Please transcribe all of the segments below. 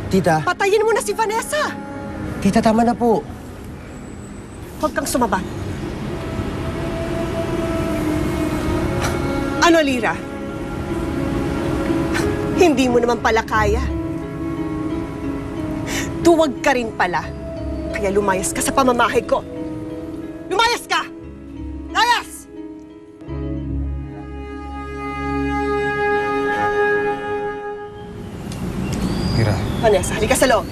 Tita? Patayin mo na si Vanessa! Tita, tama na po. Huwag kang sumabat. Ano, Lira? Hindi mo naman pala kaya. Duwag ka rin pala. Kaya lumayas ka sa pamamahay ko. Lumayas ka! Layas! Lira. Vanessa, halika sa loob.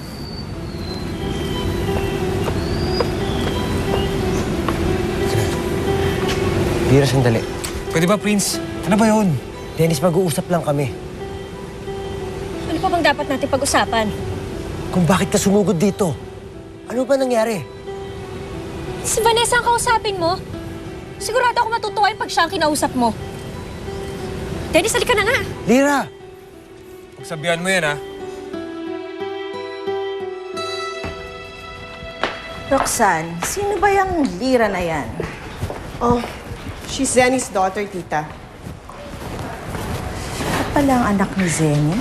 Lira, sandali. Pwede ba, Prince? Ano ba yun? Dennis, mag-uusap lang kami. Ano pa bang dapat natin pag-usapan? Kung bakit ka sumugod dito. Ano ba nangyari? Si Vanessa ang kausapin mo. Sigurado ako matutuwa pag siya ang kinausap mo. Dennis, halika na nga. Lira! Pagsabihan mo yan, ha? Roxanne, sino ba yung Lira na yan? Oh, she's Zenny's daughter, tita. Siya pala ang anak ni Zenny?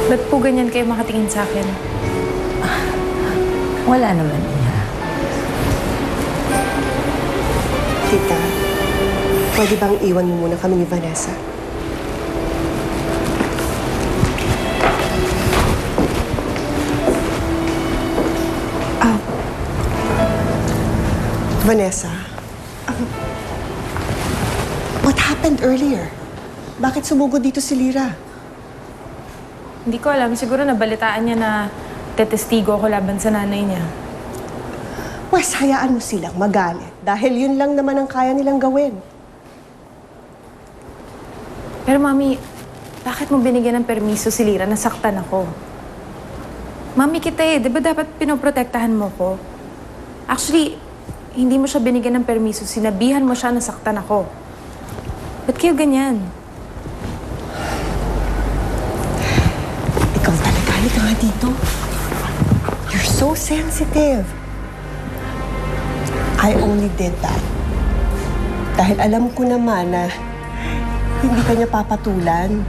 Ba't po ganyan kayo makatingin sa akin? Wala naman, Ina. Tita, pwede bang iwan mo muna kami ni Vanessa? Vanessa, what happened earlier? Bakit sumugod dito si Lira? Hindi ko alam. Siguro nabalitaan niya na tetestigo ako laban sa nanay niya. Pwes, hayaan mo silang magalit dahil yun lang naman ang kaya nilang gawin. Pero Mami, bakit mo binigyan ng permiso si Lira na saktan ako? Mami kita eh. Di ba dapat pinoprotektahan mo ko? Actually, hindi mo siya binigyan ng permiso. Sinabihan mo siya na saktan ako. Ba't kayo ganyan? Ikaw talaga, halika nga dito. You're so sensitive. I only did that. Dahil alam ko naman na hindi ka niya papatulan.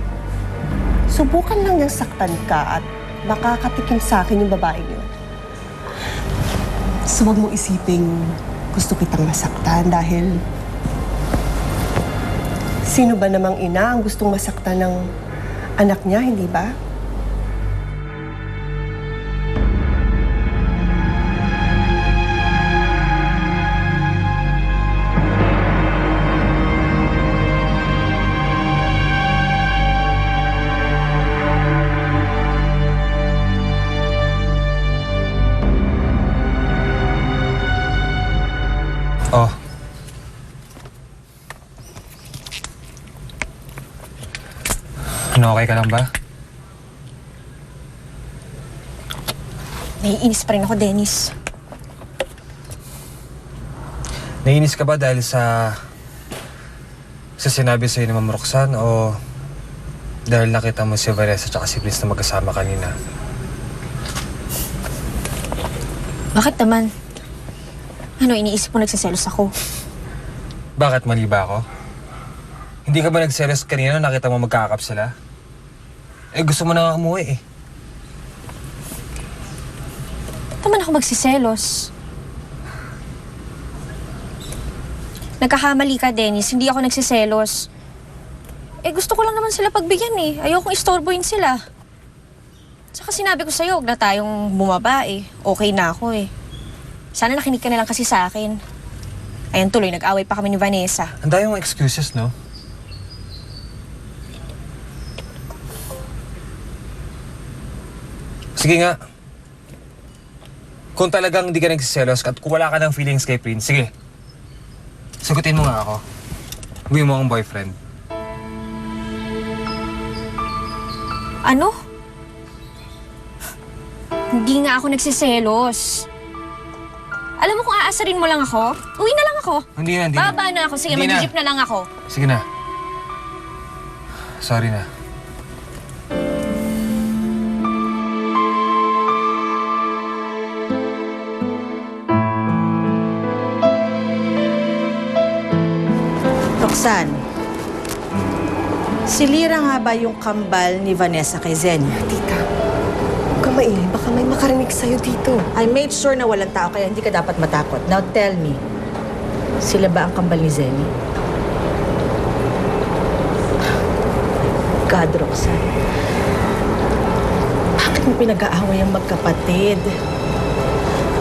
Subukan lang niyang saktan ka at makakatikim sa akin yung babae niyo. So huwag mo isiping gusto kitang masaktan dahil sino ba namang ina ang gustong masaktan ng anak niya, hindi ba? Oh. Ano, okay ka lang ba? Naiinis pa rin ako, Dennis. Naiinis ka ba dahil sa sinabi sa'yo ni Ma'am Roxanne o dahil nakita mo si Vanessa at si Prince na magkasama kanina? Bakit naman? Ano, iniisip mo nagsiselos ako? Bakit, mali ba ako? Hindi ka ba nagselos kanina nung nakita mo magkakap sila? Eh, gusto mo na nga umuwi eh. Taman ako magsiselos. Nagkakamali ka, Dennis. Hindi ako nagsiselos. Eh, gusto ko lang naman sila pagbigyan eh. Ayokong istorbohin sila. Saka sinabi ko sa'yo, huwag na tayong bumaba eh. Okay na ako eh. Sana nakinig ka na lang kasi sa akin. Ayan tuloy, nag-away pa kami ni Vanessa. Ang dami mong excuses, no? Sige nga. Kung talagang hindi ka nagsiselos at kung wala ka ng feelings kay Prince, sige. Sagutin mo nga ako. Uwi mo akong boyfriend. Ano? Hindi nga ako nagsiselos. Alam mo kung aasarin mo lang ako, uwi na lang ako. Hindi na. Baba na ako. Sige, Hindi na. mag-jeep na lang ako. Sige na. Sorry na. Roxanne, si Lira nga ba yung kambal ni Vanessa kay Zenny? Tita, huwag kang maingay. Baka may makarinig sa'yo dito. I made sure na walang tao kaya hindi ka dapat matakot. Now tell me, sila ba ang kambal ni Zenny? God, Roxanne. Bakit mo pinag-aaway ang magkapatid?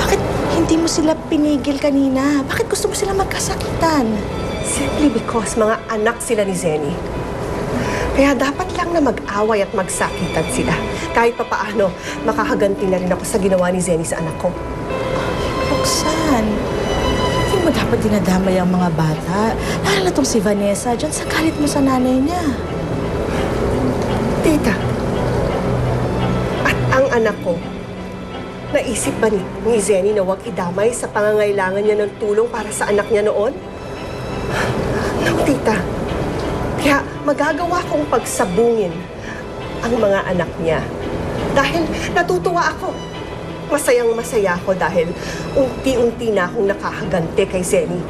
Bakit hindi mo sila pinigil kanina? Bakit gusto mo sila magkasakitan? Simply because mga anak sila ni Zenny. Kaya dapat lang na mag-away at magsakitan sila. Kahit papaano, makakaganti na rin ako sa ginawa ni Zenny sa anak ko. Roxanne, hindi mo dapat dinadamay ang mga bata. Lalo na tong si Vanessa, dyan sa galit mo sa nanay niya. Tita, at ang anak ko, naisip ba ni Zenny na huwag idamay sa pangangailangan niya ng tulong para sa anak niya noon? No, tita. Kaya magagawa kong pagsabungin ang mga anak niya. Dahil natutuwa ako. Masayang masaya ako dahil unti-unti na akong nakakaganti kay Zenny.